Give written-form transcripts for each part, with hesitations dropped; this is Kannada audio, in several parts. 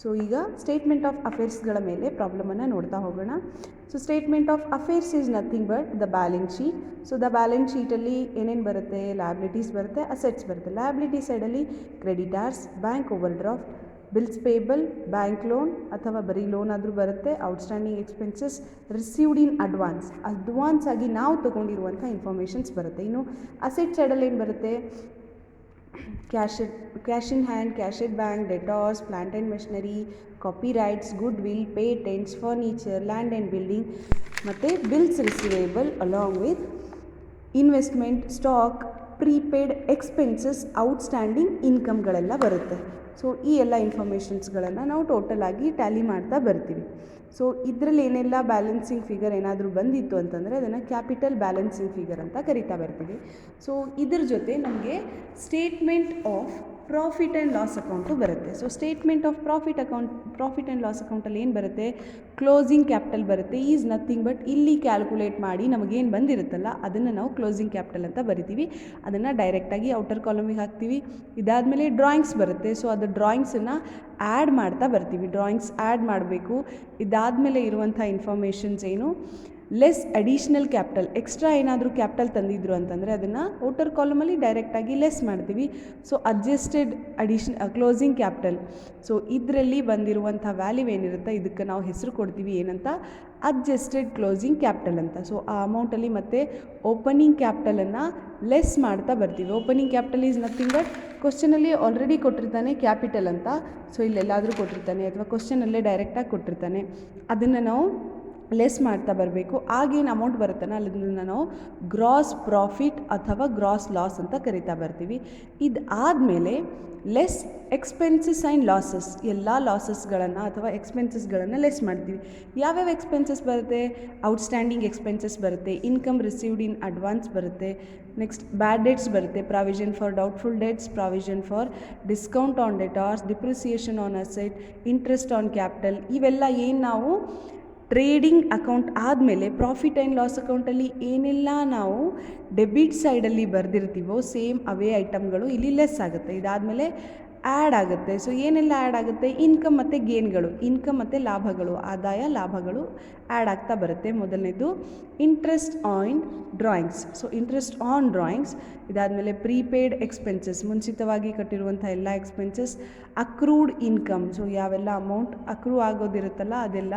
ಸೊ ಈಗ ಸ್ಟೇಟ್ಮೆಂಟ್ ಆಫ್ ಅಫೇರ್ಸ್ಗಳ ಮೇಲೆ ಪ್ರಾಬ್ಲಮನ್ನು ನೋಡ್ತಾ ಹೋಗೋಣ. So statement of affairs is nothing but the balance sheet. So the balance ಶೀಟಲ್ಲಿ ಏನೇನು ಬರುತ್ತೆ, ಲಯಬಿಲಿಟೀಸ್ ಬರುತ್ತೆ, ಅಸೆಟ್ಸ್ ಬರುತ್ತೆ. ಲಯಬಿಲಿಟಿ ಸೈಡಲ್ಲಿ creditors, bank overdraft, bills payable, bank loan ಅಥವಾ ಬರೀ ಲೋನ್ ಆದರೂ ಬರುತ್ತೆ, outstanding expenses, received in advance ಆಗಿ ನಾವು ತೊಗೊಂಡಿರುವಂಥ ಇನ್ಫಾರ್ಮೇಷನ್ಸ್ ಬರುತ್ತೆ. ಇನ್ನು ಅಸೆಟ್ ಸೈಡಲ್ಲಿ ಏನು ಬರುತ್ತೆ, cash in hand, cash at bank, debtors, plant and machinery, copyrights, goodwill, patents, furniture, land and building ಮತ್ತು bills receivable along with investment, stock, prepaid expenses, outstanding ಇನ್ಕಮ್ಗಳೆಲ್ಲ ಬರುತ್ತೆ. ಸೊ ಈ ಎಲ್ಲ ಇನ್ಫಾರ್ಮೇಷನ್ಸ್ಗಳನ್ನು ನಾವು ಟೋಟಲಾಗಿ ಟ್ಯಾಲಿ ಮಾಡ್ತಾ ಬರ್ತೀವಿ. ಸೊ ಇದರಲ್ಲಿ ಏನೆಲ್ಲ ಬ್ಯಾಲೆನ್ಸಿಂಗ್ ಫಿಗರ್ ಏನಾದರೂ ಬಂದಿತ್ತು ಅಂತಂದರೆ ಅದನ್ನು ಕ್ಯಾಪಿಟಲ್ ಬ್ಯಾಲೆನ್ಸಿಂಗ್ ಫಿಗರ್ ಅಂತ ಕರಿತಾ ಬರ್ತೀವಿ. ಸೊ ಇದ್ರ ಜೊತೆ ನಮಗೆ statement of profit and loss account ಬರುತ್ತೆ. So statement of profit and loss ಅಕೌಂಟಲ್ಲಿ ಏನು ಬರುತ್ತೆ, ಕ್ಲೋಸಿಂಗ್ ಕ್ಯಾಪಿಟಲ್ ಬರುತ್ತೆ. ಈಸ್ ನಥಿಂಗ್ ಬಟ್ ಇಲ್ಲಿ ಕ್ಯಾಲ್ಕುಲೇಟ್ ಮಾಡಿ ನಮಗೇನು ಬಂದಿರುತ್ತಲ್ಲ ಅದನ್ನು ನಾವು ಕ್ಲೋಸಿಂಗ್ ಕ್ಯಾಪಿಟಲ್ ಅಂತ ಬರಿತೀವಿ. ಅದನ್ನು ಡೈರೆಕ್ಟಾಗಿ ಔಟರ್ ಕಾಲಮಿಗೆ ಹಾಕ್ತೀವಿ. ಇದಾದಮೇಲೆ ಡ್ರಾಯಿಂಗ್ಸ್ ಬರುತ್ತೆ. ಸೊ ಅದು ಡ್ರಾಯಿಂಗ್ಸನ್ನು ಆ್ಯಡ್ ಮಾಡ್ತಾ ಬರ್ತೀವಿ. ಡ್ರಾಯಿಂಗ್ಸ್ ಆ್ಯಡ್ ಮಾಡಬೇಕು. ಇದಾದಮೇಲೆ ಇರುವಂಥ ಇನ್ಫಾರ್ಮೇಷನ್ಸ್ ಏನು, ಲೆಸ್ ಅಡಿಷ್ನಲ್ ಕ್ಯಾಪಿಟಲ್, ಎಕ್ಸ್ಟ್ರಾ ಏನಾದರೂ ಕ್ಯಾಪಿಟಲ್ ತಂದಿದ್ರು ಅಂತಂದರೆ ಅದನ್ನು ಔಟರ್ ಕಾಲಮಲ್ಲಿ ಡೈರೆಕ್ಟಾಗಿ ಲೆಸ್ ಮಾಡ್ತೀವಿ. So adjusted closing capital. So ಇದರಲ್ಲಿ ಬಂದಿರುವಂಥ ವ್ಯಾಲ್ಯೂ ಏನಿರುತ್ತೆ ಇದಕ್ಕೆ ನಾವು ಹೆಸರು ಕೊಡ್ತೀವಿ ಏನಂತ, ಅಡ್ಜಸ್ಟೆಡ್ ಕ್ಲೋಸಿಂಗ್ ಕ್ಯಾಪಿಟಲ್ ಅಂತ. ಸೊ ಆ ಅಮೌಂಟಲ್ಲಿ ಮತ್ತೆ ಓಪನಿಂಗ್ ಕ್ಯಾಪಿಟಲನ್ನು ಲೆಸ್ ಮಾಡ್ತಾ ಬರ್ತೀವಿ. Opening capital is nothing but ಕ್ವಶನಲ್ಲಿ ಆಲ್ರೆಡಿ ಕೊಟ್ಟಿರ್ತಾನೆ ಕ್ಯಾಪಿಟಲ್ ಅಂತ. ಸೊ ಇಲ್ಲೆಲ್ಲಾದರೂ ಕೊಟ್ಟಿರ್ತಾನೆ ಅಥವಾ ಕ್ವಶನಲ್ಲೇ ಡೈರೆಕ್ಟಾಗಿ ಕೊಟ್ಟಿರ್ತಾನೆ, ಅದನ್ನು ನಾವು ಲೆಸ್ ಮಾಡ್ತಾ ಬರಬೇಕು. ಆಗೇನು ಅಮೌಂಟ್ ಬರುತ್ತಾನೆ ಅದನ್ನು ನಾವು ಗ್ರಾಸ್ ಪ್ರಾಫಿಟ್ ಅಥವಾ ಗ್ರಾಸ್ ಲಾಸ್ ಅಂತ ಕರಿತಾ ಬರ್ತೀವಿ. ಇದಾದಮೇಲೆ ಲೆಸ್ ಎಕ್ಸ್ಪೆನ್ಸಸ್ ಆ್ಯಂಡ್ ಲಾಸಸ್, ಎಲ್ಲ ಲಾಸಸ್ಗಳನ್ನು ಅಥವಾ ಎಕ್ಸ್ಪೆನ್ಸಸ್ಗಳನ್ನು ಲೆಸ್ ಮಾಡ್ತೀವಿ. ಯಾವ್ಯಾವ ಎಕ್ಸ್ಪೆನ್ಸಸ್ ಬರುತ್ತೆ, ಔಟ್ಸ್ಟ್ಯಾಂಡಿಂಗ್ ಎಕ್ಸ್ಪೆನ್ಸಸ್ ಬರುತ್ತೆ, ಇನ್ಕಮ್ ರಿಸೀವ್ಡ್ ಇನ್ ಅಡ್ವಾನ್ಸ್ ಬರುತ್ತೆ, ನೆಕ್ಸ್ಟ್ ಬ್ಯಾಡ್ ಡೆಟ್ಸ್ ಬರುತ್ತೆ, provision for doubtful debts, provision for discount on debtors, depreciation on asset, interest on capital. ಇವೆಲ್ಲ ಏನು ನಾವು ಟ್ರೇಡಿಂಗ್ ಅಕೌಂಟ್ ಆದಮೇಲೆ ಪ್ರಾಫಿಟ್ ಆ್ಯಂಡ್ ಲಾಸ್ ಅಕೌಂಟಲ್ಲಿ ಏನೆಲ್ಲ ನಾವು ಡೆಬಿಟ್ ಸೈಡಲ್ಲಿ ಬರೆದಿರ್ತೀವೋ ಸೇಮ್ ಅವೇ ಐಟಮ್ಗಳು ಇಲ್ಲಿ ಲೆಸ್ ಆಗುತ್ತೆ. ಇದಾದಮೇಲೆ ಆ್ಯಡ್ ಆಗುತ್ತೆ. ಸೊ ಏನೆಲ್ಲ ಆ್ಯಡ್ ಆಗುತ್ತೆ, ಇನ್ಕಮ್ ಮತ್ತು ಗೇನ್ಗಳು, ಇನ್ಕಮ್ ಮತ್ತು ಲಾಭಗಳು, ಆದಾಯ ಲಾಭಗಳು ಆ್ಯಡ್ ಆಗ್ತಾ ಬರುತ್ತೆ. ಮೊದಲನೇದು interest on drawings. So interest on drawings. ಇದಾದಮೇಲೆ ಪ್ರೀಪೇಯ್ಡ್ ಎಕ್ಸ್ಪೆನ್ಸಸ್, ಮುಂಚಿತವಾಗಿ ಕಟ್ಟಿರುವಂಥ ಎಲ್ಲ ಎಕ್ಸ್ಪೆನ್ಸಸ್, ಅಕ್ರೂಡ್ ಇನ್ಕಮ್. ಸೊ ಯಾವೆಲ್ಲ ಅಮೌಂಟ್ ಅಕ್ರೂ ಆಗೋದಿರುತ್ತಲ್ಲ ಅದೆಲ್ಲ.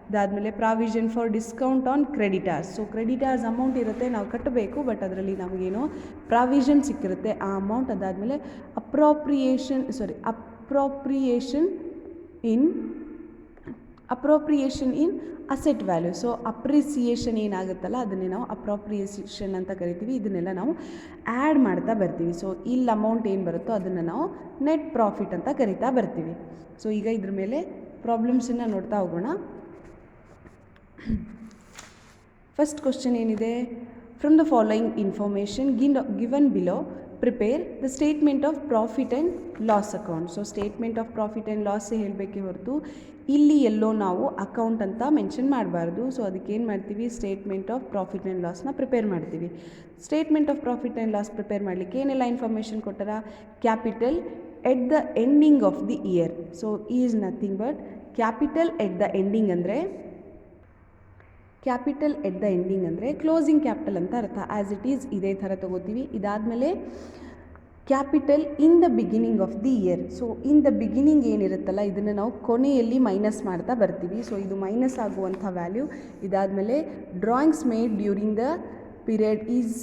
ಇದಾದಮೇಲೆ provision for discount on creditors. So creditors amount ಇರುತ್ತೆ, ನಾವು ಕಟ್ಟಬೇಕು, ಬಟ್ ಅದರಲ್ಲಿ ನಮಗೇನೋ ಪ್ರಾವಿಷನ್ ಸಿಕ್ಕಿರುತ್ತೆ ಆ ಅಮೌಂಟ್. ಅದಾದಮೇಲೆ ಅಪ್ರೋಪ್ರಿಯೇಷನ್ ಇನ್ ಅಸೆಟ್ ವ್ಯಾಲ್ಯೂ. ಸೊ ಅಪ್ರಿಸಿಯೇಷನ್ ಏನಾಗುತ್ತಲ್ಲ ಅದನ್ನೇ ನಾವು ಅಪ್ರೋಪ್ರಿಯೇಷನ್ ಅಂತ ಕರಿತೀವಿ. ಇದನ್ನೆಲ್ಲ ನಾವು ಆ್ಯಡ್ ಮಾಡ್ತಾ ಬರ್ತೀವಿ. ಸೊ ಇಲ್ಲಿ ಅಮೌಂಟ್ ಏನು ಬರುತ್ತೋ ಅದನ್ನು ನಾವು ನೆಟ್ ಪ್ರಾಫಿಟ್ ಅಂತ ಕರಿತಾ ಬರ್ತೀವಿ. ಸೊ ಈಗ ಇದ್ರ ಮೇಲೆ ಪ್ರಾಬ್ಲಮ್ಸನ್ನು ನೋಡ್ತಾ ಹೋಗೋಣ. ಫಸ್ಟ್ ಕ್ವಶನ್ ಏನಿದೆ, from the following information given below prepare the statement of profit and loss account. So statement of profit and ಲಾಸೇ ಹೇಳಬೇಕೇ ಹೊರತು ಇಲ್ಲಿ ಎಲ್ಲೋ ನಾವು ಅಕೌಂಟ್ ಅಂತ ಮೆನ್ಷನ್ ಮಾಡಬಾರ್ದು. ಸೊ ಅದಕ್ಕೇನು ಮಾಡ್ತೀವಿ, ಸ್ಟೇಟ್ಮೆಂಟ್ ಆಫ್ ಪ್ರಾಫಿಟ್ ಆ್ಯಂಡ್ ಲಾಸ್ನ ಪ್ರಿಪೇರ್ ಮಾಡ್ತೀವಿ. Statement of profit and loss prepare ಮಾಡಲಿಕ್ಕೆ ಏನೆಲ್ಲ ಇನ್ಫಾರ್ಮೇಷನ್ ಕೊಟ್ಟಾರ, capital at the ending of the year. So is nothing but capital at the ending ಅಂದರೆ ಕ್ಲೋಸಿಂಗ್ ಕ್ಯಾಪಿಟಲ್ ಅಂತ ಅರ್ಥ. ಆ್ಯಸ್ ಇಟ್ ಈಸ್ ಇದೇ ಥರ ತೊಗೋತೀವಿ. ಇದಾದಮೇಲೆ capital in the beginning of the year. So in the beginning ಏನಿರುತ್ತಲ್ಲ ಇದನ್ನು ನಾವು ಕೊನೆಯಲ್ಲಿ ಮೈನಸ್ ಮಾಡ್ತಾ ಬರ್ತೀವಿ. ಸೊ ಇದು ಮೈನಸ್ ಆಗುವಂಥ ವ್ಯಾಲ್ಯೂ. ಇದಾದಮೇಲೆ drawings made during the period is,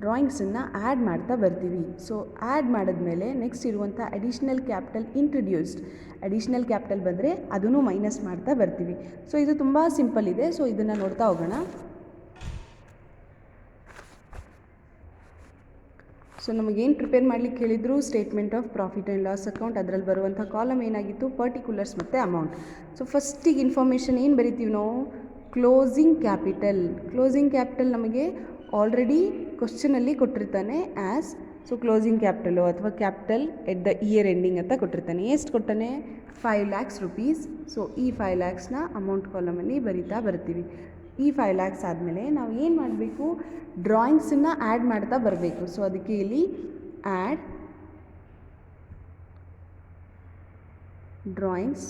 ಡ್ರಾಯಿಂಗ್ಸನ್ನು ಆ್ಯಡ್ ಮಾಡ್ತಾ ಬರ್ತೀವಿ. ಸೊ ಆ್ಯಡ್ ಮಾಡಿದ್ಮೇಲೆ ನೆಕ್ಸ್ಟ್ ಇರುವಂಥ additional capital introduced, additional capital ಬಂದರೆ ಅದನ್ನು ಮೈನಸ್ ಮಾಡ್ತಾ ಬರ್ತೀವಿ. ಸೊ ಇದು ತುಂಬ ಸಿಂಪಲ್ ಇದೆ. ಸೊ ಇದನ್ನು ನೋಡ್ತಾ ಹೋಗೋಣ. ಸೊ ನಮಗೇನು ಪ್ರಿಪೇರ್ ಮಾಡಲಿಕ್ಕೆ ಹೇಳಿದ್ರು, statement of profit and loss account. ಅದರಲ್ಲಿ ಬರುವಂಥ ಕಾಲಮ್ ಏನಾಗಿತ್ತು, ಪರ್ಟಿಕ್ಯುಲರ್ಸ್ ಮತ್ತು ಅಮೌಂಟ್. ಸೊ ಫಸ್ಟಿಗೆ ಇನ್ಫಾರ್ಮೇಷನ್ ಏನು ಬರಿತೀವಿ ನಾವು, ಕ್ಲೋಸಿಂಗ್ ಕ್ಯಾಪಿಟಲ್ ನಮಗೆ ಆಲ್ರೆಡಿ ಕ್ವಶನಲ್ಲಿ ಕೊಟ್ಟಿರ್ತಾನೆ ಆ್ಯಸ್. ಸೊ ಕ್ಲೋಸಿಂಗ್ ಕ್ಯಾಪಿಟಲು ಅಥವಾ capital at the year ending ಅಂತ ಕೊಟ್ಟಿರ್ತಾನೆ. ಎಷ್ಟು ಕೊಟ್ಟಾನೆ, 5 lakhs rupees. ಸೊ ಈ 5 lakhsನ ಅಮೌಂಟ್ ಕಾಲಮಲ್ಲಿ ಬರಿತಾ ಬರ್ತೀವಿ. ಈ 5 lakhs ಆದಮೇಲೆ ನಾವು ಏನು ಮಾಡಬೇಕು, ಡ್ರಾಯಿಂಗ್ಸನ್ನು ಆ್ಯಡ್ ಮಾಡ್ತಾ ಬರಬೇಕು. ಸೊ ಅದಕ್ಕೆ ಇಲ್ಲಿ ಆ್ಯಡ್ ಡ್ರಾಯಿಂಗ್ಸ್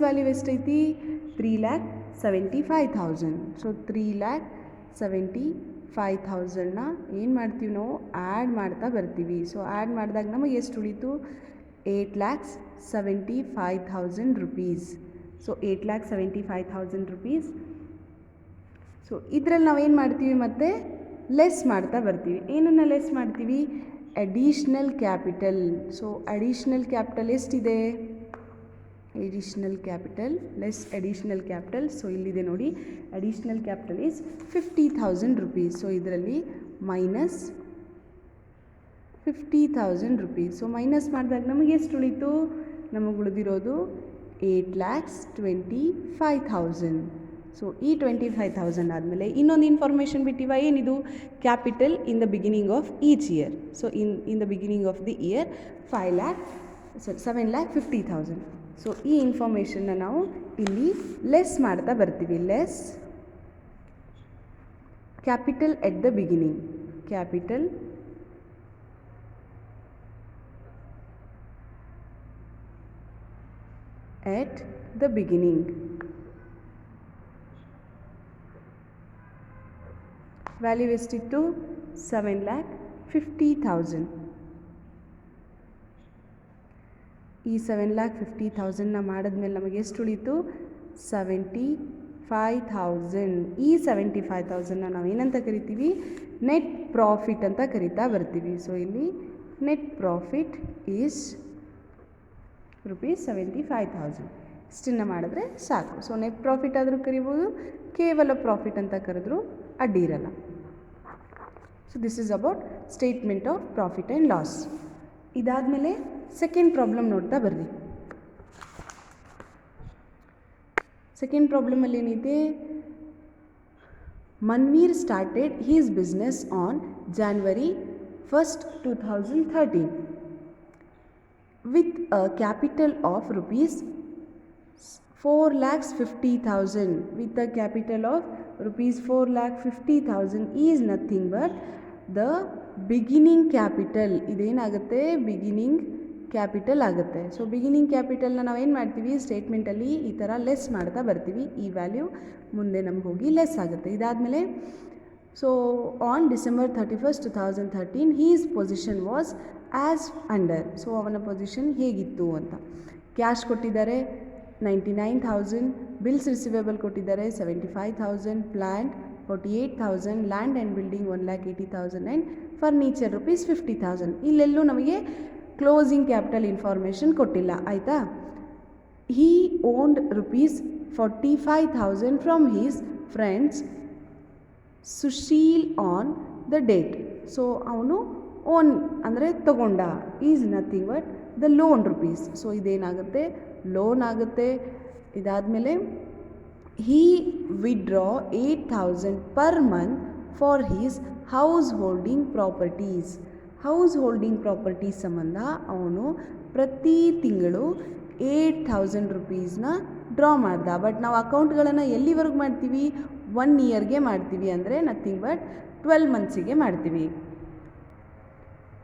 ವ್ಯಾಲ್ಯೂ ಎಷ್ಟೈತಿ 3,75,000. ಸೊ 3,75,000ನ ಏನು ಮಾಡ್ತೀವಿ ನಾವು ಆ್ಯಡ್ ಮಾಡ್ತಾ ಬರ್ತೀವಿ. ಸೊ ಆ್ಯಡ್ ಮಾಡಿದಾಗ ನಮಗೆ ಎಷ್ಟು ಉಳೀತು 8,75,000 rupees. So 8,75,000 rupees. ಸೊ ಇದರಲ್ಲಿ ನಾವೇನು ಮಾಡ್ತೀವಿ ಮತ್ತು ಲೆಸ್ ಮಾಡ್ತಾ ಬರ್ತೀವಿ. ಏನನ್ನು ಲೆಸ್ ಮಾಡ್ತೀವಿ additional capital. So additional capital ಎಷ್ಟಿದೆ ಲೆಸ್ ಅಡಿಷ್ನಲ್ ಕ್ಯಾಪಿಟಲ್. ಸೊ ಇಲ್ಲಿದೆ ನೋಡಿ additional capital is 50,000 rupees. So ಇದರಲ್ಲಿ ಮೈನಸ್ 50,000 rupees. ಸೊ ಮೈನಸ್ ಮಾಡಿದಾಗ ನಮಗೆ ಎಷ್ಟು ಉಳೀತು ನಮಗೆ ಉಳಿದಿರೋದು 8,25,000. ಸೊ ಈ 25,000 ಆದಮೇಲೆ ಇನ್ನೊಂದು ಇನ್ಫಾರ್ಮೇಷನ್ ಬಿಟ್ಟಿವ ಏನಿದು capital in the beginning of each year. So in the beginning of the year 7,50,000. So ಈ ಇನ್ಫಾರ್ಮೇಷನ್ನ ನಾವು ಇಲ್ಲಿ ಲೆಸ್ ಮಾಡ್ತಾ ಬರ್ತೀವಿ. Less capital at the beginning. Capital at the beginning. Value ಎಷ್ಟಿತ್ತು 7,50,000. ಈ 7,50,000ನ ಮಾಡಿದ್ಮೇಲೆ ನಮಗೆ ಎಷ್ಟು ಉಳೀತು 75,000. ಈ 75,000ನ ನಾವು ಏನಂತ ಕರಿತೀವಿ ನೆಟ್ ಪ್ರಾಫಿಟ್ ಅಂತ ಕರಿತಾ ಬರ್ತೀವಿ. ಸೊ ಇಲ್ಲಿ ನೆಟ್ ಪ್ರಾಫಿಟ್ ಈಸ್ ₹75,000. ಇಷ್ಟನ್ನು ಮಾಡಿದ್ರೆ ಸಾಕು. ಸೊ ನೆಟ್ ಪ್ರಾಫಿಟ್ ಆದರೂ ಕರಿಬೋದು, ಕೇವಲ ಪ್ರಾಫಿಟ್ ಅಂತ ಕರೆದ್ರೂ ಅಡ್ಡಿ ಇರಲ್ಲ. So this is about statement of profit and loss. ಇದಾದಮೇಲೆ ಸೆಕೆಂಡ್ ಪ್ರಾಬ್ಲಮ್ ನೋಡ್ತಾ ಬರ್ರಿ. ಸೆಕೆಂಡ್ ಪ್ರಾಬ್ಲಮಲ್ಲಿ ಏನಿದೆ Manveer started his business on January 1st, 2013 with a capital of ₹4,50,000. With a capital of ₹4,50,000 is nothing but the beginning capital. ಇದೇನಾಗುತ್ತೆ ಬಿಗಿನಿಂಗ್ ಕ್ಯಾಪಿಟಲ್ ಆಗುತ್ತೆ. ಸೊ ಬಿಗಿನಿಂಗ್ ಕ್ಯಾಪಿಟಲ್ನ ನಾವೇನು ಮಾಡ್ತೀವಿ ಸ್ಟೇಟ್ಮೆಂಟಲ್ಲಿ ಈ ಥರ ಲೆಸ್ ಮಾಡ್ತಾ ಬರ್ತೀವಿ. ಈ ವ್ಯಾಲ್ಯೂ ಮುಂದೆ ನಮ್ಗೆ ಹೋಗಿ ಲೆಸ್ ಆಗುತ್ತೆ. ಇದಾದಮೇಲೆ so on December 31st, 2013 his position was as under. So ಅವನ ಪೊಸಿಷನ್ ಹೇಗಿತ್ತು ಅಂತ ಕ್ಯಾಶ್ ಕೊಟ್ಟಿದ್ದಾರೆ 99,000, ಬಿಲ್ಸ್ ರಿಸಿವೇಬಲ್ ಕೊಟ್ಟಿದ್ದಾರೆ 75,000, plant 48,000, land and building 1,80,000 and furniture ₹50,000. ಇಲ್ಲೆಲ್ಲೂ ನಮಗೆ ಕ್ಲೋಸಿಂಗ್ ಕ್ಯಾಪಿಟಲ್ ಇನ್ಫಾರ್ಮೇಷನ್ ಕೊಟ್ಟಿಲ್ಲ. ಆಯಿತಾ. He owned ₹45,000 from his friends Sushil on the date. So ಅವನು ಓನ್ ಅಂದರೆ ತಗೊಂಡ is nothing but the loan rupees. So ಇದೇನಾಗುತ್ತೆ ಲೋನ್ ಆಗುತ್ತೆ. ಇದಾದಮೇಲೆ he withdraw 8,000 per month for his house holding properties. House holding properties ಸಂಬಂಧ ಅವನು ಪ್ರತಿ ತಿಂಗಳು 8,000 ರೂಪೀಸ್ನ ಡ್ರಾ ಮಾಡ್ದ. ಬಟ್ ನಾವು ಅಕೌಂಟ್ಗಳನ್ನು ಎಲ್ಲಿವರೆಗೂ ಮಾಡ್ತೀವಿ 1 ಇಯರ್ಗೆ ಮಾಡ್ತೀವಿ, ಅಂದರೆ ನಥಿಂಗ್ ಬಟ್ 12 ಮಂತ್ಸಿಗೆ ಮಾಡ್ತೀವಿ.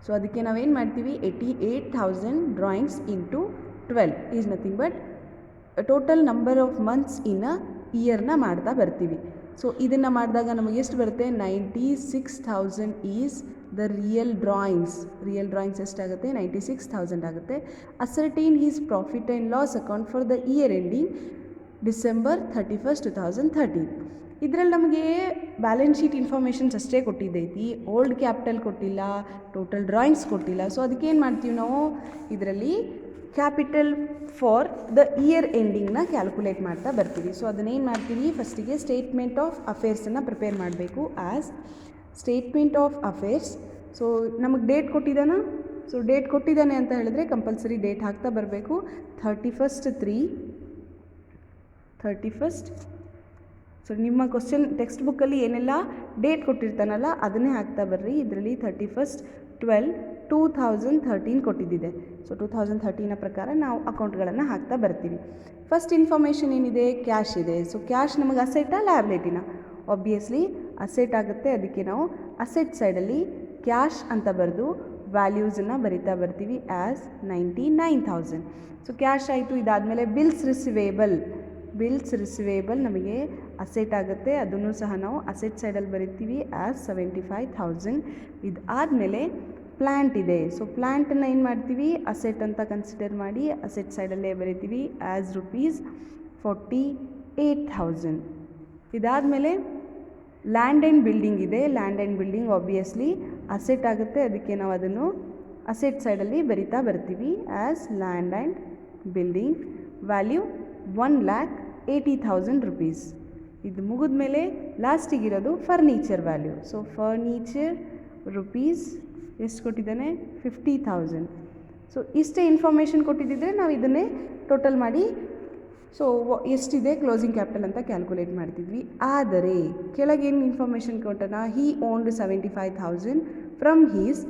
ಸೊ ಅದಕ್ಕೆ ನಾವೇನು ಮಾಡ್ತೀವಿ 88,000 drawings into 12 is nothing but total number of months in a ಇಯರ್ನ ಮಾಡ್ತಾ ಬರ್ತೀವಿ. ಸೊ ಇದನ್ನು ಮಾಡಿದಾಗ ನಮಗೆ ಎಷ್ಟು ಬರುತ್ತೆ 96,000 ಈಸ್ ದ ರಿಯಲ್ ಡ್ರಾಯಿಂಗ್ಸ್. ಎಷ್ಟಾಗುತ್ತೆ 96,000 ಆಗುತ್ತೆ. Ascertain his profit and loss account for the year ending December 31st, 2013. ಇದರಲ್ಲಿ ನಮಗೆ ಬ್ಯಾಲೆನ್ಸ್ ಶೀಟ್ ಇನ್ಫಾರ್ಮೇಷನ್ಸ್ ಅಷ್ಟೇ ಕೊಟ್ಟಿದ್ದೈತಿ, ಓಲ್ಡ್ ಕ್ಯಾಪಿಟಲ್ ಕೊಟ್ಟಿಲ್ಲ, ಟೋಟಲ್ ಡ್ರಾಯಿಂಗ್ಸ್ ಕೊಟ್ಟಿಲ್ಲ. ಸೊ ಅದಕ್ಕೆ ಏನು ಮಾಡ್ತೀವಿ ನಾವು ಇದರಲ್ಲಿ ಕ್ಯಾಪಿಟಲ್ ಫಾರ್ ದ ಇಯರ್ ಎಂಡಿಂಗ್ನ ಕ್ಯಾಲ್ಕುಲೇಟ್ ಮಾಡ್ತಾ ಬರ್ತೀವಿ. ಸೊ ಅದನ್ನೇನು ಮಾಡ್ತೀವಿ ಫಸ್ಟಿಗೆ ಸ್ಟೇಟ್ಮೆಂಟ್ ಆಫ್ ಅಫೇರ್ಸನ್ನು ಪ್ರಿಪೇರ್ ಮಾಡಬೇಕು. As statement of affairs. So ನಮಗೆ ಡೇಟ್ ಕೊಟ್ಟಿದ್ದಾನ. ಸೊ ಡೇಟ್ ಕೊಟ್ಟಿದ್ದಾನೆ ಅಂತ ಹೇಳಿದ್ರೆ ಕಂಪಲ್ಸರಿ ಡೇಟ್ ಹಾಕ್ತಾ ಬರಬೇಕು. 31st. ಸೊ ನಿಮ್ಮ ಕ್ವಶನ್ ಟೆಕ್ಸ್ಟ್ ಬುಕ್ಕಲ್ಲಿ ಏನೆಲ್ಲ ಡೇಟ್ ಕೊಟ್ಟಿರ್ತಾನಲ್ಲ ಅದನ್ನೇ ಹಾಕ್ತಾ ಬರ್ರಿ. ಇದರಲ್ಲಿ 31/12/2013 ಕೊಟ್ಟಿದ್ದಿದೆ. ಸೊ 2013ನ ಪ್ರಕಾರ ನಾವು ಅಕೌಂಟ್ಗಳನ್ನು ಹಾಕ್ತಾ ಬರ್ತೀವಿ. ಫಸ್ಟ್ ಇನ್ಫಾರ್ಮೇಷನ್ ಏನಿದೆ ಕ್ಯಾಶ್ ಇದೆ. ಸೊ ಕ್ಯಾಶ್ ನಮಗೆ ಅಸೆಟಾ ಲಯಬಿಲಿಟಿನ? ಆಬ್ವಿಯಸ್ಲಿ ಅಸೆಟ್ ಆಗುತ್ತೆ. ಅದಕ್ಕೆ ನಾವು ಅಸೆಟ್ ಸೈಡಲ್ಲಿ ಕ್ಯಾಶ್ ಅಂತ ಬರೆದು ವ್ಯಾಲ್ಯೂಸನ್ನು ಬರಿತಾ ಬರ್ತೀವಿ ಆ್ಯಸ್ 99,000. ಸೊ ಕ್ಯಾಶ್ ಆಯಿತು. ಇದಾದಮೇಲೆ ಬಿಲ್ಸ್ ರಿಸಿವೇಬಲ್ ನಮಗೆ ಅಸೆಟ್ ಆಗುತ್ತೆ, ಅದನ್ನು ಸಹ ನಾವು ಅಸೆಟ್ ಸೈಡಲ್ಲಿ ಬರಿತೀವಿ ಆ್ಯಸ್ 75,000. ಇದಾದಮೇಲೆ ಪ್ಲ್ಯಾಂಟ್ ಇದೆ. ಸೊ ಪ್ಲ್ಯಾಂಟನ್ನು ಏನು ಮಾಡ್ತೀವಿ, ಅಸೆಟ್ ಅಂತ ಕನ್ಸಿಡರ್ ಮಾಡಿ ಅಸೆಟ್ ಸೈಡಲ್ಲೇ ಬರಿತೀವಿ ಆ್ಯಸ್ ₹48,000. ಇದಾದಮೇಲೆ ಲ್ಯಾಂಡ್ ಆ್ಯಂಡ್ ಬಿಲ್ಡಿಂಗ್ ಇದೆ. Land and building obviously asset ಆಗುತ್ತೆ, ಅದಕ್ಕೆ ನಾವು ಅದನ್ನು ಅಸೆಟ್ ಸೈಡಲ್ಲಿ ಬರಿತಾ ಬರ್ತೀವಿ as land and building. Value ₹1,80,000. ಇದು ಮುಗಿದ ಮೇಲೆ ಲಾಸ್ಟಿಗಿರೋದು furniture value. So furniture rupees ಎಷ್ಟು ಕೊಟ್ಟಿದ್ದಾನೆ, 50,000. ಸೊ ಇಷ್ಟೇ ಇನ್ಫಾರ್ಮೇಷನ್ ಕೊಟ್ಟಿದ್ದಿದ್ರೆ ನಾವು ಇದನ್ನೇ ಟೋಟಲ್ ಮಾಡಿ ಸೊ ಎಷ್ಟಿದೆ ಕ್ಲೋಸಿಂಗ್ ಕ್ಯಾಪಿಟಲ್ ಅಂತ ಕ್ಯಾಲ್ಕುಲೇಟ್ ಮಾಡ್ತಿದ್ವಿ. ಆದರೆ ಕೆಳಗೇನು ಇನ್ಫಾರ್ಮೇಷನ್ ಕೊಟ್ಟನ, he owned 75,000 from his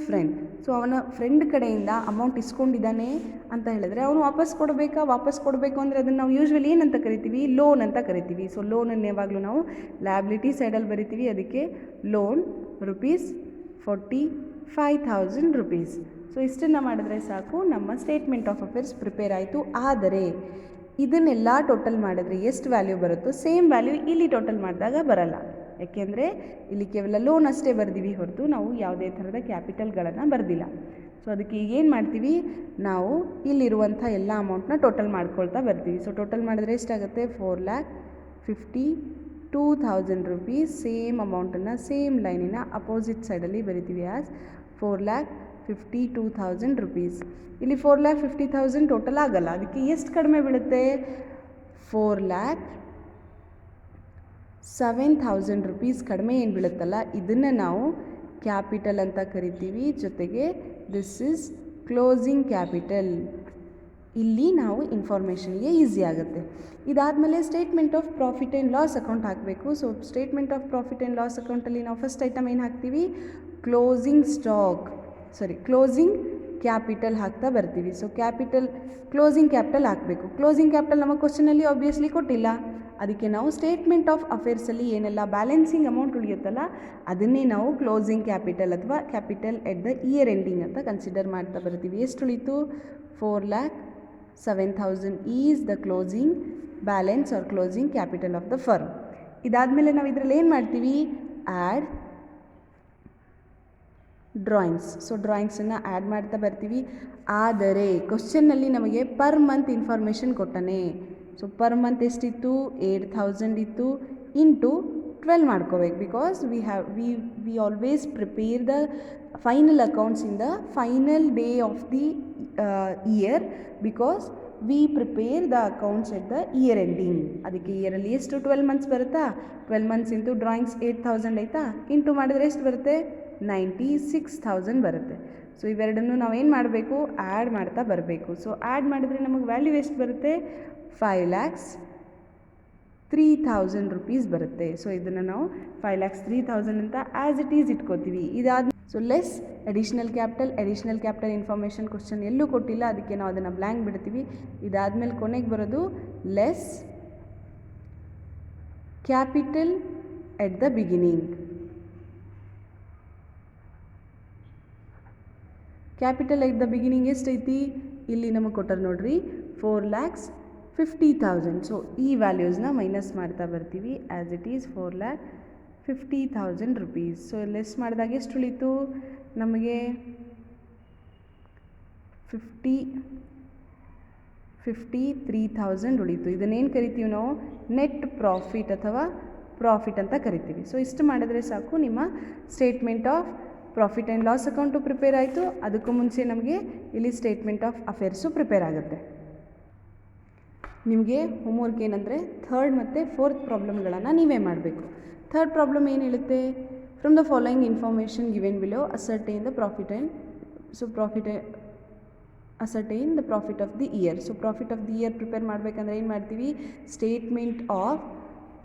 friend. So ಅವನ ಫ್ರೆಂಡ್ ಕಡೆಯಿಂದ ಅಮೌಂಟ್ ಇಸ್ಕೊಂಡಿದ್ದಾನೆ ಅಂತ ಹೇಳಿದ್ರೆ ಅವನು ವಾಪಸ್ ಕೊಡಬೇಕು ಅಂದರೆ ಅದನ್ನು ನಾವು ಯೂಶ್ವಲಿ ಏನಂತ ಕರಿತೀವಿ, ಲೋನ್ ಅಂತ ಕರಿತೀವಿ. ಸೊ ಲೋನನ್ನು ಯಾವಾಗಲೂ ನಾವು ಲಯಬಿಲಿಟಿ ಸೈಡಲ್ಲಿ ಬರಿತೀವಿ, ಅದಕ್ಕೆ ಲೋನ್ ₹45,000. ಸೊ ಇಷ್ಟನ್ನು ಮಾಡಿದ್ರೆ ಸಾಕು, ನಮ್ಮ ಸ್ಟೇಟ್ಮೆಂಟ್ ಆಫ್ ಅಫೇರ್ಸ್ ಪ್ರಿಪೇರ್ ಆಯಿತು. ಆದರೆ ಇದನ್ನೆಲ್ಲ ಟೋಟಲ್ ಮಾಡಿದ್ರೆ ಎಷ್ಟು ವ್ಯಾಲ್ಯೂ ಬರುತ್ತೋ ಸೇಮ್ ವ್ಯಾಲ್ಯೂ ಇಲ್ಲಿ ಟೋಟಲ್ ಮಾಡಿದಾಗ ಬರಲ್ಲ. ಯಾಕೆಂದರೆ ಇಲ್ಲಿ ಕೇವಲ ಲೋನ್ ಅಷ್ಟೇ ಬರೆದಿವಿ ಹೊರತು ನಾವು ಯಾವುದೇ ಥರದ ಕ್ಯಾಪಿಟಲ್ಗಳನ್ನು ಬರೆದಿಲ್ಲ. ಸೊ ಅದಕ್ಕೆ ಈಗೇನು ಮಾಡ್ತೀವಿ, ನಾವು ಇಲ್ಲಿರುವಂಥ ಎಲ್ಲ ಅಮೌಂಟ್ನ ಟೋಟಲ್ ಮಾಡ್ಕೊಳ್ತಾ ಬರ್ತೀವಿ. ಸೊ ಟೋಟಲ್ ಮಾಡಿದ್ರೆ ಎಷ್ಟಾಗುತ್ತೆ, ₹4,52,000. ಸೇಮ್ ಅಮೌಂಟನ್ನು ಸೇಮ್ ಲೈನಿನ ಅಪೋಸಿಟ್ ಸೈಡಲ್ಲಿ ಬರಿತೀವಿ ಆ್ಯಸ್ ₹4,52,000. ಇಲ್ಲಿ ₹4,50,000 ಟೋಟಲ್ ಆಗಲ್ಲ, ಅದಕ್ಕೆ ಎಷ್ಟು ಕಡಿಮೆ ಬೀಳುತ್ತೆ, ₹4,07,000 ಕಡಿಮೆ ಏನು ಬೀಳುತ್ತಲ್ಲ, ಇದನ್ನು ನಾವು ಕ್ಯಾಪಿಟಲ್ ಅಂತ ಕರಿತೀವಿ. ಜೊತೆಗೆ ದಿಸ್ ಈಸ್ ಕ್ಲೋಸಿಂಗ್ ಕ್ಯಾಪಿಟಲ್. ಇಲ್ಲಿ ನಾವು ಇನ್ಫಾರ್ಮೇಷನ್ಗೆ ಈಸಿ ಆಗುತ್ತೆ. ಇದಾದಮೇಲೆ statement of profit and loss account ಹಾಕಬೇಕು. So statement of profit and loss ಅಕೌಂಟಲ್ಲಿ ನಾವು ಫಸ್ಟ್ ಐಟಮ್ ಏನು ಹಾಕ್ತೀವಿ, ಕ್ಲೋಸಿಂಗ್ ಕ್ಯಾಪಿಟಲ್ ಹಾಕ್ತಾ ಬರ್ತೀವಿ. ಸೊ ಕ್ಲೋಸಿಂಗ್ ಕ್ಯಾಪಿಟಲ್ ಹಾಕಬೇಕು. ಕ್ಲೋಸಿಂಗ್ ಕ್ಯಾಪಿಟಲ್ ನಮ್ಮ ಕ್ವಶನಲ್ಲಿ ಆಬ್ವಿಯಸ್ಲಿ ಕೊಟ್ಟಿಲ್ಲ, ಅದಕ್ಕೆ ನಾವು ಸ್ಟೇಟ್ಮೆಂಟ್ ಆಫ್ ಅಫೇರ್ಸಲ್ಲಿ ಏನೆಲ್ಲ ಬ್ಯಾಲೆನ್ಸಿಂಗ್ ಅಮೌಂಟ್ ಉಳಿಯುತ್ತಲ್ಲ ಅದನ್ನೇ ನಾವು ಕ್ಲೋಸಿಂಗ್ ಕ್ಯಾಪಿಟಲ್ ಅಥವಾ capital at the year ending ಅಂತ ಕನ್ಸಿಡರ್ ಮಾಡ್ತಾ ಬರ್ತೀವಿ. ಎಷ್ಟು ಉಳಿತು, ₹4,07,000 is the closing balance or closing capital of the firm. ಇದಾದಮೇಲೆ ನಾವು ಇದರಲ್ಲಿ ಏನು ಮಾಡ್ತೀವಿ, ಆ್ಯಡ್ ಡ್ರಾಯಿಂಗ್ಸ್. ಸೊ ಡ್ರಾಯಿಂಗ್ಸನ್ನು ಆ್ಯಡ್ ಮಾಡ್ತಾ ಬರ್ತೀವಿ. ಆದರೆ ಕ್ವಶನ್ನಲ್ಲಿ ನಮಗೆ ಪರ್ ಮಂತ್ ಇನ್ಫಾರ್ಮೇಷನ್ ಕೊಟ್ಟಾನೆ. ಸೊ ಪರ್ ಮಂತ್ ಎಷ್ಟಿತ್ತು, 8,000 ಇತ್ತು, ಇಂಟು 12 ಮಾಡ್ಕೋಬೇಕು. Because we always prepare the final accounts in the final day of the year, because we prepare the accounts at the year ending. ಅದಕ್ಕೆ ಇಯರಲ್ಲಿ ಎಷ್ಟು 12 ಮಂತ್ಸ್ ಬರುತ್ತಾ, 12 ಮಂತ್ಸ್ ಇಂಟು ಡ್ರಾಯಿಂಗ್ಸ್ 8,000 ಆಯಿತಾ, ಇಂಟು ಮಾಡಿದ್ರೆ ಎಷ್ಟು ಬರುತ್ತೆ, 96,000 ಬರುತ್ತೆ. ಸೊ ಇವೆರಡನ್ನು ನಾವೇನು ಮಾಡಬೇಕು, ಆ್ಯಡ್ ಮಾಡ್ತಾ ಬರಬೇಕು. ಸೊ ಆ್ಯಡ್ ಮಾಡಿದ್ರೆ ನಮಗೆ ವ್ಯಾಲ್ಯೂ ಎಷ್ಟು ಬರುತ್ತೆ, ₹5,03,000 ಬರುತ್ತೆ. ಸೊ ಇದನ್ನು ನಾವು 5,03,000 ಅಂತ ಆ್ಯಸ್ ಇಟ್ ಈಸ್ ಇಟ್ಕೋತೀವಿ. ಇದಾದ so less additional capital information question ಎಲ್ಲೂ ಕೊಟ್ಟಿಲ್ಲ, ಅದಕ್ಕೆ ನಾವು ಅದನ್ನು ಬ್ಲ್ಯಾಂಕ್ ಬಿಡ್ತೀವಿ. ಇದಾದಮೇಲೆ ಕೊನೆಗೆ ಬರೋದು less capital at the beginning. Capital at the beginning ಎಷ್ಟೈತಿ, ಇಲ್ಲಿ ನಮಗೆ ಕೊಟ್ಟರು ನೋಡ್ರಿ, 4,50,000. ಸೊ ಈ ವ್ಯಾಲ್ಯೂಸ್ನ ಮೈನಸ್ ಮಾಡ್ತಾ ಬರ್ತೀವಿ as it is ₹4,50,000. So less ಮಾಡಿದಾಗ ಎಷ್ಟು ಉಳಿತು ನಮಗೆ, 53,000 ಉಳಿತು. ಇದನ್ನೇನು ಕರಿತೀವಿ ನಾವು, ನೆಟ್ ಪ್ರಾಫಿಟ್ ಅಥವಾ ಪ್ರಾಫಿಟ್ ಅಂತ ಕರಿತೀವಿ. ಸೊ ಇಷ್ಟು ಮಾಡಿದ್ರೆ ಸಾಕು, ನಿಮ್ಮ statement of profit and loss account prepare ಆಯಿತು. ಅದಕ್ಕೂ ಮುಂಚೆ ನಮಗೆ ಇಲ್ಲಿ ಸ್ಟೇಟ್ಮೆಂಟ್ ಆಫ್ ಅಫೇರ್ಸು ಪ್ರಿಪೇರ್ ಆಗುತ್ತೆ. ನಿಮಗೆ ಹೋಮ್ವರ್ಕ್ ಏನಂದರೆ 3rd ಮತ್ತು 4th ಪ್ರಾಬ್ಲಮ್ಗಳನ್ನು ನೀವೇ ಮಾಡಬೇಕು. 3rd ಪ್ರಾಬ್ಲಮ್ ಏನು ಹೇಳುತ್ತೆ, from the following information given below ascertain the profit of the year. So profit of the year prepare ಮಾಡಬೇಕಂದ್ರೆ ಏನು ಮಾಡ್ತೀವಿ, ಸ್ಟೇಟ್ಮೆಂಟ್ ಆಫ್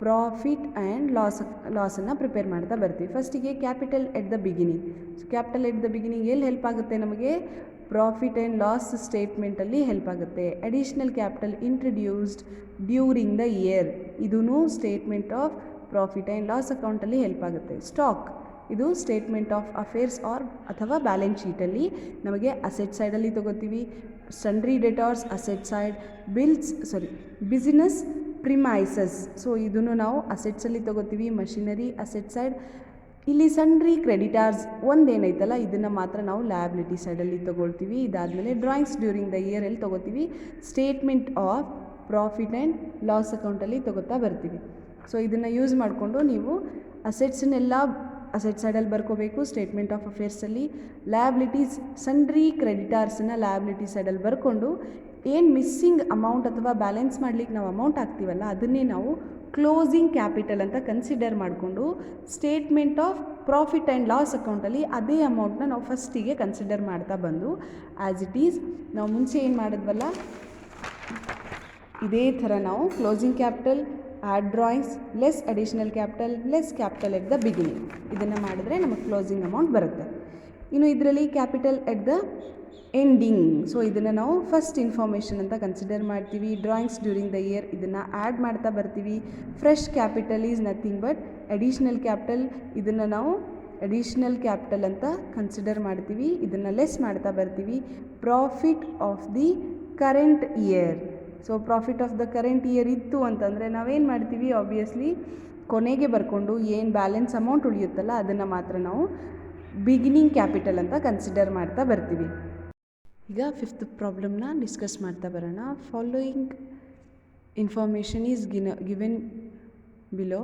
ಪ್ರಾಫಿಟ್ ಆ್ಯಂಡ್ ಲಾಸನ್ನು ಪ್ರಿಪೇರ್ ಮಾಡ್ತಾ ಬರ್ತೀವಿ. ಫಸ್ಟಿಗೆ capital at the beginning. So capital at the beginning ಎಲ್ಲಿ ಹೆಲ್ಪ್ ಆಗುತ್ತೆ ನಮಗೆ, ಪ್ರಾಫಿಟ್ ಆ್ಯಂಡ್ ಲಾಸ್ ಸ್ಟೇಟ್ಮೆಂಟಲ್ಲಿ ಹೆಲ್ಪ್ ಆಗುತ್ತೆ. Additional capital introduced during the year, ಇದೂ statement of profit and loss ಅಕೌಂಟಲ್ಲಿ ಹೆಲ್ಪ್ ಆಗುತ್ತೆ. ಸ್ಟಾಕ್ ಇದು ಸ್ಟೇಟ್ಮೆಂಟ್ ಆಫ್ ಅಫೇರ್ಸ್ ಅಥವಾ ಬ್ಯಾಲೆನ್ಸ್ ಶೀಟಲ್ಲಿ ನಮಗೆ ಅಸೆಟ್ ಸೈಡಲ್ಲಿ ತೊಗೋತೀವಿ. Sundry debtors asset side, business premises, so ಇದನ್ನು ನಾವು ಅಸೆಟ್ಸಲ್ಲಿ ತೊಗೋತೀವಿ. Machinery asset side. ಇಲ್ಲಿ ಸನ್ಡ್ರಿ ಕ್ರೆಡಿಟಾರ್ಸ್ ಒಂದೇನೈತಲ್ಲ ಇದನ್ನು ಮಾತ್ರ ನಾವು ಲಯಬಿಲಿಟಿ ಸೈಡಲ್ಲಿ ತೊಗೊಳ್ತೀವಿ. ಇದಾದಮೇಲೆ ಡ್ರಾಯಿಂಗ್ಸ್ ಡ್ಯೂರಿಂಗ್ ದ ಇಯರ್ ಎಲ್ಲಿ ತೊಗೋತೀವಿ, statement of profit and loss ಅಕೌಂಟಲ್ಲಿ ತೊಗೋತಾ ಬರ್ತೀವಿ. ಸೊ ಇದನ್ನು ಯೂಸ್ ಮಾಡಿಕೊಂಡು ನೀವು ಅಸೆಟ್ಸನ್ನೆಲ್ಲ ಅಸೆಟ್ ಸೈಡಲ್ಲಿ ಬರ್ಕೋಬೇಕು. ಸ್ಟೇಟ್ಮೆಂಟ್ ಆಫ್ ಅಫೇರ್ಸಲ್ಲಿ ಲಯಬಿಲಿಟೀಸ್ ಸನ್ಡ್ರಿ ಕ್ರೆಡಿಟಾರ್ಸನ್ನು ಲಯಬಿಲಿಟಿ ಸೈಡಲ್ಲಿ ಬರ್ಕೊಂಡು ಏನು ಮಿಸ್ಸಿಂಗ್ ಅಮೌಂಟ್ ಅಥವಾ ಬ್ಯಾಲೆನ್ಸ್ ಮಾಡಲಿಕ್ಕೆ ನಾವು ಅಮೌಂಟ್ ಹಾಕ್ತೀವಲ್ಲ ಅದನ್ನೇ ನಾವು ಕ್ಲೋಸಿಂಗ್ ಕ್ಯಾಪಿಟಲ್ ಅಂತ ಕನ್ಸಿಡರ್ ಮಾಡಿಕೊಂಡು statement of profit and loss ಅಕೌಂಟಲ್ಲಿ ಅದೇ ಅಮೌಂಟ್ನ ನಾವು ಫಸ್ಟಿಗೆ ಕನ್ಸಿಡರ್ ಮಾಡ್ತಾ ಬಂದು ಆ್ಯಸ್ ಇಟ್ ಈಸ್ ನಾವು ಮುಂಚೆ ಏನು ಮಾಡಿದ್ವಲ್ಲ ಇದೇ ಥರ ನಾವು closing capital, add drawings, less additional capital, less capital at the beginning ಇದನ್ನು ಮಾಡಿದ್ರೆ ನಮಗೆ ಕ್ಲೋಸಿಂಗ್ ಅಮೌಂಟ್ ಬರುತ್ತೆ. ಇನ್ನು ಇದರಲ್ಲಿ capital at the ending, so ಇದನ್ನು ನಾವು ಫಸ್ಟ್ ಇನ್ಫಾರ್ಮೇಷನ್ ಅಂತ ಕನ್ಸಿಡರ್ ಮಾಡ್ತೀವಿ. ಡ್ರಾಯಿಂಗ್ಸ್ ಡ್ಯೂರಿಂಗ್ ದ ಇಯರ್ ಇದನ್ನು ಆ್ಯಡ್ ಮಾಡ್ತಾ ಬರ್ತೀವಿ. Fresh capital is nothing but additional capital, ಇದನ್ನು ನಾವು ಅಡಿಷ್ನಲ್ ಕ್ಯಾಪಿಟಲ್ ಅಂತ ಕನ್ಸಿಡರ್ ಮಾಡ್ತೀವಿ. ಇದನ್ನು ಲೆಸ್ ಮಾಡ್ತಾ ಬರ್ತೀವಿ. Profit of the current year, so profit of the current year ಇತ್ತು ಅಂತಂದರೆ ನಾವೇನು ಮಾಡ್ತೀವಿ, ಆಬ್ವಿಯಸ್ಲಿ ಕೊನೆಗೆ ಬರ್ಕೊಂಡು ಏನು ಬ್ಯಾಲೆನ್ಸ್ ಅಮೌಂಟ್ ಉಳಿಯುತ್ತಲ್ಲ ಅದನ್ನು ಮಾತ್ರ ನಾವು ಬಿಗಿನಿಂಗ್ ಕ್ಯಾಪಿಟಲ್ ಅಂತ ಕನ್ಸಿಡರ್ ಮಾಡ್ತಾ ಬರ್ತೀವಿ. ಈಗ ಫಿಫ್ತ್ ಪ್ರಾಬ್ಲಮ್ನ ಡಿಸ್ಕಸ್ ಮಾಡ್ತಾ ಬರೋಣ. Following information is given below,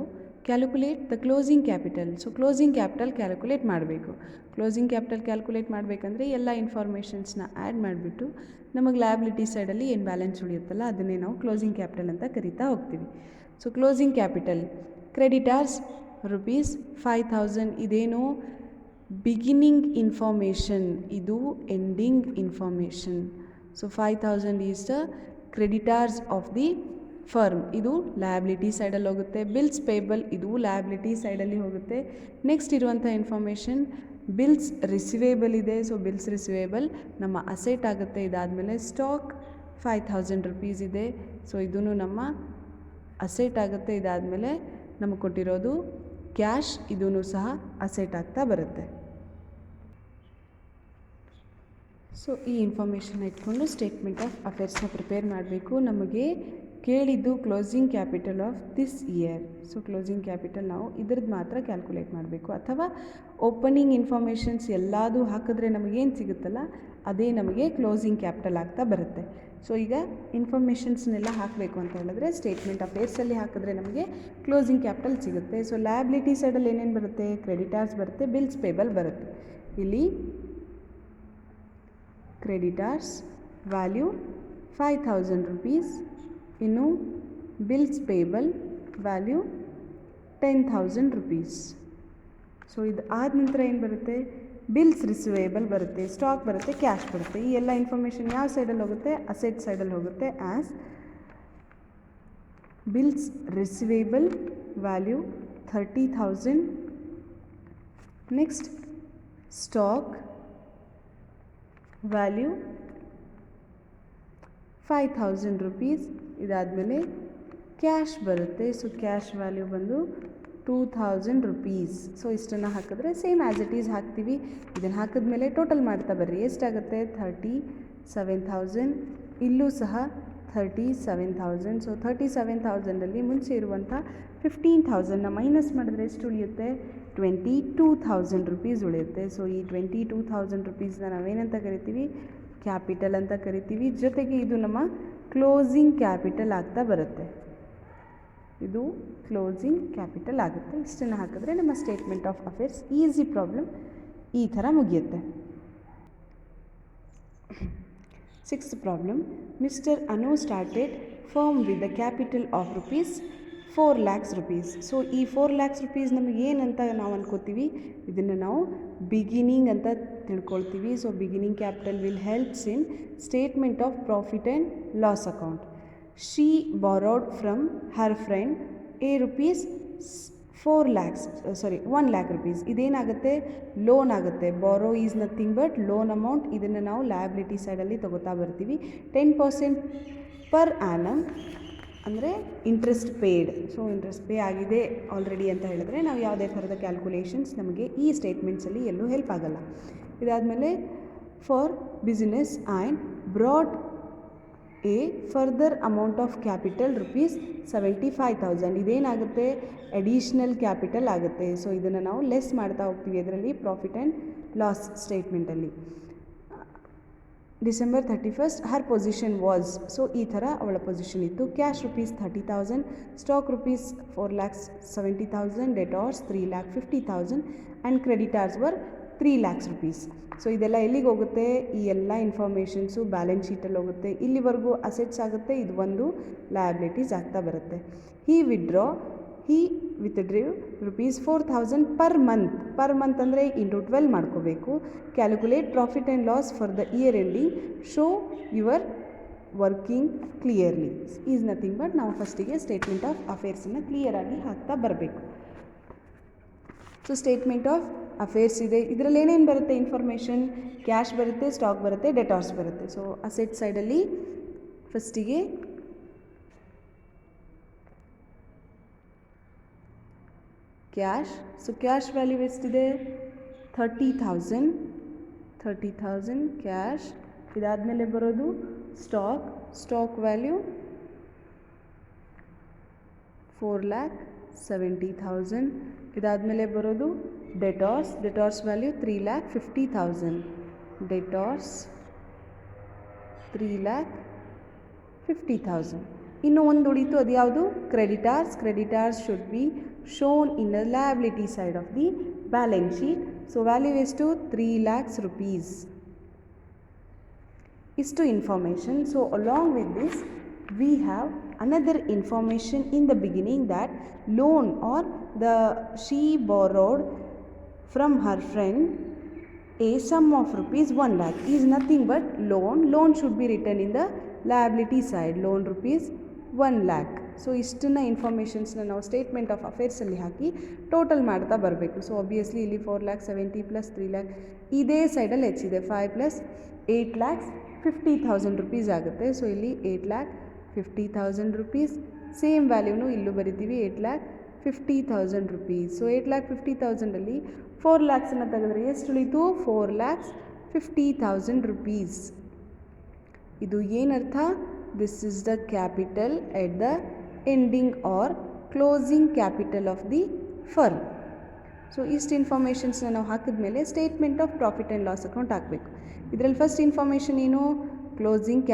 calculate the closing capital. So closing capital calculate ಮಾಡಬೇಕು. ಕ್ಲೋಸಿಂಗ್ ಕ್ಯಾಪಿಟಲ್ ಕ್ಯಾಲ್ಕುಲೇಟ್ ಮಾಡಬೇಕಂದ್ರೆ ಎಲ್ಲ ಇನ್ಫಾರ್ಮೇಷನ್ಸ್ನ ಆ್ಯಡ್ ಮಾಡಿಬಿಟ್ಟು ನಮಗೆ ಲಯಬಿಲಿಟಿ ಸೈಡಲ್ಲಿ ಏನು ಬ್ಯಾಲೆನ್ಸ್ ಉಳಿಯುತ್ತಲ್ಲ ಅದನ್ನೇ ನಾವು ಕ್ಲೋಸಿಂಗ್ ಕ್ಯಾಪಿಟಲ್ ಅಂತ ಕರಿತಾ ಹೋಗ್ತೀವಿ. So closing capital creditors rupees 5000, ಇದೇನು ಬಿಗಿನಿಂಗ್ ಇನ್ಫಾರ್ಮೇಷನ್, ಇದು ending information. So 5000 is the creditors of the firm, ಇದು ಲಯಬಿಲಿಟಿ ಸೈಡಲ್ಲಿ ಹೋಗುತ್ತೆ. ಬಿಲ್ಸ್ ಪೇಬಲ್ ಇದು ಲಯಬಿಲಿಟಿ ಸೈಡಲ್ಲಿ ಹೋಗುತ್ತೆ. ನೆಕ್ಸ್ಟ್ ಇರುವಂಥ ಇನ್ಫಾರ್ಮೇಷನ್ ಬಿಲ್ಸ್ ರಿಸಿವೇಬಲ್ ಇದೆ, ಸೊ ಬಿಲ್ಸ್ ರಿಸಿವೇಬಲ್ ನಮ್ಮ ಅಸೆಟ್ ಆಗುತ್ತೆ. ಇದಾದಮೇಲೆ ಸ್ಟಾಕ್ 5000 ರುಪೀಸ್ ಇದೆ, ಸೊ ಇದೂ ನಮ್ಮ ಅಸೆಟ್ ಆಗುತ್ತೆ. ಇದಾದಮೇಲೆ ನಮಗೆ ಕೊಟ್ಟಿರೋದು ಕ್ಯಾಶ್, ಇದೂ ಸಹ ಅಸೆಟ್ ಆಗ್ತಾ ಬರುತ್ತೆ. ಸೊ ಈ ಇನ್ಫಾರ್ಮೇಷನ್ ಇಟ್ಕೊಂಡು ಸ್ಟೇಟ್ಮೆಂಟ್ ಆಫ್ ಅಫೇರ್ಸ್ನ ಪ್ರಿಪೇರ್ ಮಾಡಬೇಕು. ನಮಗೆ ಕೇಳಿದ್ದು closing capital of this year, so closing capital ನಾವು ಇದ್ರದ್ದು ಮಾತ್ರ ಕ್ಯಾಲ್ಕುಲೇಟ್ ಮಾಡಬೇಕು. ಅಥವಾ ಓಪನಿಂಗ್ ಇನ್ಫಾರ್ಮೇಷನ್ಸ್ ಎಲ್ಲದೂ ಹಾಕಿದ್ರೆ ನಮಗೇನು ಸಿಗುತ್ತಲ್ಲ ಅದೇ ನಮಗೆ ಕ್ಲೋಸಿಂಗ್ ಕ್ಯಾಪಿಟಲ್ ಆಗ್ತಾ ಬರುತ್ತೆ. ಸೊ ಈಗ ಇನ್ಫಾರ್ಮೇಷನ್ಸ್ನೆಲ್ಲ ಹಾಕಬೇಕು ಅಂತ ಹೇಳಿದ್ರೆ ಸ್ಟೇಟ್ಮೆಂಟ್ ಅಫೇರ್ಸಲ್ಲಿ ಹಾಕಿದ್ರೆ ನಮಗೆ ಕ್ಲೋಸಿಂಗ್ ಕ್ಯಾಪಿಟಲ್ ಸಿಗುತ್ತೆ. ಸೊ ಲಯಬಿಲಿಟಿ ಸೈಡಲ್ಲಿ ಏನೇನು ಬರುತ್ತೆ, ಕ್ರೆಡಿಟಾರ್ಸ್ ಬರುತ್ತೆ, ಬಿಲ್ಸ್ ಪೇಬಲ್ ಬರುತ್ತೆ. ಇಲ್ಲಿ ಕ್ರೆಡಿಟಾರ್ಸ್ ವ್ಯಾಲ್ಯೂ 5000 ರುಪೀಸ್, ಇನ್ನು bills payable value 10,000 rupees. So ಇದು ಆದ ನಂತರ ಏನು ಬರುತ್ತೆ, ಬಿಲ್ಸ್ ರಿಸಿವೇಬಲ್ ಬರುತ್ತೆ, ಸ್ಟಾಕ್ ಬರುತ್ತೆ, ಕ್ಯಾಶ್ ಬರುತ್ತೆ. ಈ ಎಲ್ಲ ಇನ್ಫಾರ್ಮೇಷನ್ ಯಾವ ಸೈಡಲ್ಲಿ ಹೋಗುತ್ತೆ, ಅಸೆಟ್ ಸೈಡಲ್ಲಿ ಹೋಗುತ್ತೆ. As bills receivable value 30,000, next stock value 5000 rupees. ಇದಾದಮೇಲೆ ಕ್ಯಾಶ್ ಬರುತ್ತೆ, ಸೊ ಕ್ಯಾಶ್ ವ್ಯಾಲ್ಯೂ ಬಂದು 2000 ರುಪೀಸ್. ಸೊ ಇಷ್ಟನ್ನು ಹಾಕಿದ್ರೆ ಸೇಮ್ ಆ್ಯಸ್ ಇಟ್ ಈಸ್ ಹಾಕ್ತೀವಿ. ಇದನ್ನು ಹಾಕಿದ್ಮೇಲೆ ಟೋಟಲ್ ಮಾಡ್ತಾ ಬರ್ರಿ, ಎಷ್ಟಾಗುತ್ತೆ 37,000. ಇಲ್ಲೂ ಸಹ 37,000. ಸೊ 37,000ಅಲ್ಲಿ ಮುಂಚೆ ಇರುವಂಥ 15,000ನ ಮೈನಸ್ ಮಾಡಿದ್ರೆ ಎಷ್ಟು ಉಳಿಯುತ್ತೆ, 22,000 ರುಪೀಸ್ ಉಳಿಯುತ್ತೆ. ಸೊ ಈ 22,000 ರುಪೀಸ್ನ ನಾವೇನಂತ ಕರಿತೀವಿ, ಕ್ಯಾಪಿಟಲ್ ಅಂತ ಕರಿತೀವಿ. ಜೊತೆಗೆ ಇದು ನಮ್ಮ ಕ್ಲೋಸಿಂಗ್ ಕ್ಯಾಪಿಟಲ್ ಆಗ್ತಾ ಬರುತ್ತೆ, ಇದು ಕ್ಲೋಸಿಂಗ್ ಕ್ಯಾಪಿಟಲ್ ಆಗುತ್ತೆ. ಇಷ್ಟನ್ನು ಹಾಕಿದ್ರೆ ನಮ್ಮ statement of affairs easy problem ಈ ಥರ ಮುಗಿಯುತ್ತೆ. Sixth problem, mister Anu started firm with the capital of rupees 4 lakhs rupees. So ಈ 4 lakhs rupees ನಮಗೆ ಏನಂತ ನಾವು ಅನ್ಕೋತೀವಿ, ಇದನ್ನು ನಾವು ಬಿಗಿನಿಂಗ್ ಅಂತ ತಿಳ್ಕೊಳ್ತೀವಿ. So beginning capital will helps in statement of profit and loss account. She borrowed from her friend rupees 1 lakh rupees. ಇದೇನಾಗುತ್ತೆ, ಲೋನ್ ಆಗುತ್ತೆ. Borrow is nothing but loan amount. ಇದನ್ನು ನಾವು ಲಯಬಿಲಿಟಿ ಸೈಡಲ್ಲಿ ತೊಗೋತಾ ಬರ್ತೀವಿ. 10% ಪರ್ ಆ್ಯನಮ್ ಅಂದರೆ interest paid. So interest pay ಆಗಿದೆ ಆಲ್ರೆಡಿ ಅಂತ ಹೇಳಿದ್ರೆ ನಾವು ಯಾವುದೇ ಥರದ ಕ್ಯಾಲ್ಕುಲೇಷನ್ಸ್ ನಮಗೆ ಈ ಸ್ಟೇಟ್ಮೆಂಟ್ಸಲ್ಲಿ ಎಲ್ಲೂ ಹೆಲ್ಪ್ ಆಗಲ್ಲ. ಇದಾದಮೇಲೆ for business and brought a further amount of capital rupees 75,000. ಇದೇನಾಗುತ್ತೆ, ಅಡಿಷ್ನಲ್ ಕ್ಯಾಪಿಟಲ್ ಆಗುತ್ತೆ. ಸೊ ಇದನ್ನು ನಾವು ಲೆಸ್ ಮಾಡ್ತಾ ಹೋಗ್ತೀವಿ ಅದರಲ್ಲಿ ಪ್ರಾಫಿಟ್ ಆ್ಯಂಡ್ ಲಾಸ್ ಸ್ಟೇಟ್ಮೆಂಟಲ್ಲಿ. December 31st her position was. So ಈ ಥರ ಅವಳ ಪೊಸಿಷನ್ ಇತ್ತು. Cash rupees 30,000, stock rupees 4,70,000, debtors 3,50,000 and creditors were 3 lakhs rupees. So ಇದೆಲ್ಲ ಎಲ್ಲಿಗೆ ಹೋಗುತ್ತೆ, ಈ ಎಲ್ಲ ಇನ್ಫಾರ್ಮೇಷನ್ಸು ಬ್ಯಾಲೆನ್ಸ್ ಶೀಟಲ್ಲಿ ಹೋಗುತ್ತೆ. ಇಲ್ಲಿವರೆಗೂ ಅಸೆಟ್ಸ್ ಆಗುತ್ತೆ, ಇದು ಒಂದು ಲಯಬಿಲಿಟೀಸ್ ಆಗ್ತಾ ಬರುತ್ತೆ. ಹಿ ವಿತ್ಡ್ರೂ ರುಪೀಸ್ 4,000 ಪರ್ ಮಂತ್ ಅಂದರೆ ಇಂಟು 12 ಮಾಡ್ಕೋಬೇಕು. Calculate profit and loss for the year ending, show your working clearly is nothing but ನಾವು ಫಸ್ಟಿಗೆ ಸ್ಟೇಟ್ಮೆಂಟ್ ಆಫ್ ಅಫೇರ್ಸನ್ನು ಕ್ಲಿಯರಾಗಿ ಹಾಕ್ತಾ ಬರಬೇಕು. ಸೊ ಸ್ಟೇಟ್ಮೆಂಟ್ ಆಫ್ ಅಫೇರ್ಸ್ ಇದೆ. ಇದರಲ್ಲಿ ಏನೇನು ಬರುತ್ತೆ ಇನ್ಫಾರ್ಮೇಷನ್, ಕ್ಯಾಶ್ ಬರುತ್ತೆ, ಸ್ಟಾಕ್ ಬರುತ್ತೆ, ಡೆಟಾರ್ಸ್ ಬರುತ್ತೆ. ಸೊ ಅಸೆಟ್ ಸೈಡಲ್ಲಿ ಫಸ್ಟಿಗೆ ಕ್ಯಾಶ್. ಸೊ ಕ್ಯಾಶ್ ವ್ಯಾಲ್ಯೂ ಎಷ್ಟಿದೆ, 30,000 ಕ್ಯಾಶ್. ಇದಾದಮೇಲೆ ಬರೋದು ಸ್ಟಾಕ್ ವ್ಯಾಲ್ಯೂ 4,70,000. ಇದಾದಮೇಲೆ ಬರೋದು ಡೆಟಾರ್ಸ್ ವ್ಯಾಲ್ಯೂ 3,50,000. ಡೆಟಾರ್ಸ್ 3,50,000. ಇನ್ನು ಒಂದು ಉಳಿತು, ಅದು ಯಾವುದು, creditors should be shown in the liability side of the balance sheet. So value ಎಷ್ಟು, 3 lakhs rupees. ಇಷ್ಟು information. So along with this we have another information in the beginning that loan or she borrowed from her friend a sum of rupees 1 lakh is nothing but loan should be written in the liability side, loan rupees 1 lakh. So ಇಷ್ಟನ್ನ ಇನ್ಫಾರ್ಮೇಷನ್ಸ್ನ ನಾವು ಸ್ಟೇಟ್ಮೆಂಟ್ ಆಫ್ ಅಫೇರ್ಸಲ್ಲಿ ಹಾಕಿ ಟೋಟಲ್ ಮಾಡ್ತಾ ಬರಬೇಕು. ಸೊ ಆಬ್ವಿಯಸ್ಲಿ ಇಲ್ಲಿ 4,70,000 ಪ್ಲಸ್ 3 lakh ಇದೇ ಸೈಡಲ್ಲಿ ಹೆಚ್ಚಿದೆ, 5 + 8,50,000 rupees ಆಗುತ್ತೆ. ಸೊ ಇಲ್ಲಿ 8,50,000 rupees. ಸೇಮ್ ವ್ಯಾಲ್ಯೂನು ಇಲ್ಲೂ ಬರಿತೀವಿ, 8,50,000 rupees. ಸೊ 8,50,000ಅಲ್ಲಿ 4 lakhsನ್ನು ತೆಗೆದ್ರೆ ಎಷ್ಟು ಉಳಿತು, 4,50,000 rupees. ಇದು ಏನರ್ಥ, this is the capital at the ending or closing capital of the firm. So ಇಷ್ಟು ಇನ್ಫಾರ್ಮೇಷನ್ಸ್ನ ನಾವು ಹಾಕಿದ್ಮೇಲೆ statement of profit and loss account ಹಾಕಬೇಕು. ಇದರಲ್ಲಿ ಫಸ್ಟ್ ಇನ್ಫಾರ್ಮೇಷನ್ ಏನು, ಕ್ಲೋಸಿಂಗ್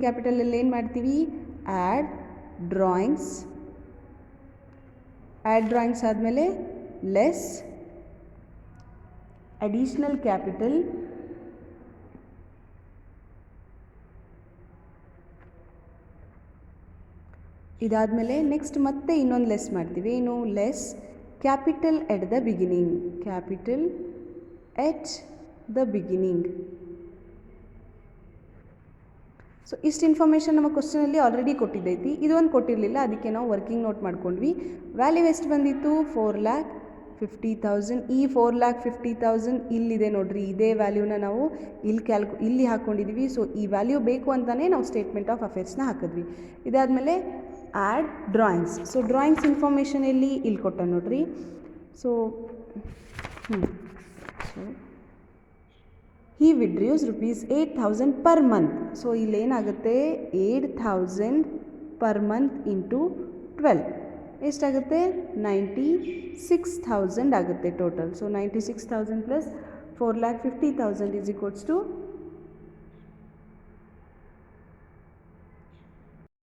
ಕ್ಯಾಪಿಟಲಲ್ಲಿ ಏನು ಮಾಡ್ತೀವಿ, ಆ್ಯಡ್ ಡ್ರಾಯಿಂಗ್ಸ್ ಆದಮೇಲೆ ಲೆಸ್ ಅಡಿಷ್ನಲ್ ಕ್ಯಾಪಿಟಲ್ ಇದಾದಮೇಲೆ ನೆಕ್ಸ್ಟ್ ಮತ್ತೆ ಇನ್ನೊಂದು ಲೆಸ್ ಮಾಡ್ತೀವಿ, ಏನು, less capital at the beginning. So ಇಷ್ಟು ಇನ್ಫಾರ್ಮೇಷನ್ ನಮ್ಮ ಕ್ವಶನಲ್ಲಿ ಆಲ್ರೆಡಿ ಕೊಟ್ಟಿದ್ದೈತಿ, ಇದೊಂದು ಕೊಟ್ಟಿರಲಿಲ್ಲ, ಅದಕ್ಕೆ ನಾವು ವರ್ಕಿಂಗ್ ನೋಟ್ ಮಾಡ್ಕೊಂಡ್ವಿ. ವ್ಯಾಲ್ಯೂ ಎಷ್ಟು ಬಂದಿತ್ತು, 4,50,000. ಈ 4,50,000 ಇಲ್ಲಿದೆ ನೋಡ್ರಿ, ಇದೇ ವ್ಯಾಲ್ಯೂನ ನಾವು ಇಲ್ಲಿ ಹಾಕ್ಕೊಂಡಿದ್ದೀವಿ. ಸೊ ಈ ವ್ಯಾಲ್ಯೂ ಬೇಕು ಅಂತಲೇ ನಾವು ಸ್ಟೇಟ್ಮೆಂಟ್ ಆಫ್ ಅಫೇರ್ಸ್ನ ಹಾಕಿದ್ವಿ. ಇದಾದಮೇಲೆ add drawings. So drawings information ಇಲ್ಲಿ ಕೊಟ್ಟ ನೋಡ್ರಿ. So he withdraws rupees 8,000 per month. So ಇಲ್ಲೇನಾಗುತ್ತೆ, 8,000 ಪರ್ ಮಂತ್ ಇಂಟು 12 ಎಷ್ಟಾಗುತ್ತೆ, 96,000 ಆಗುತ್ತೆ total. So 96,000 plus 4,50,000 is equals to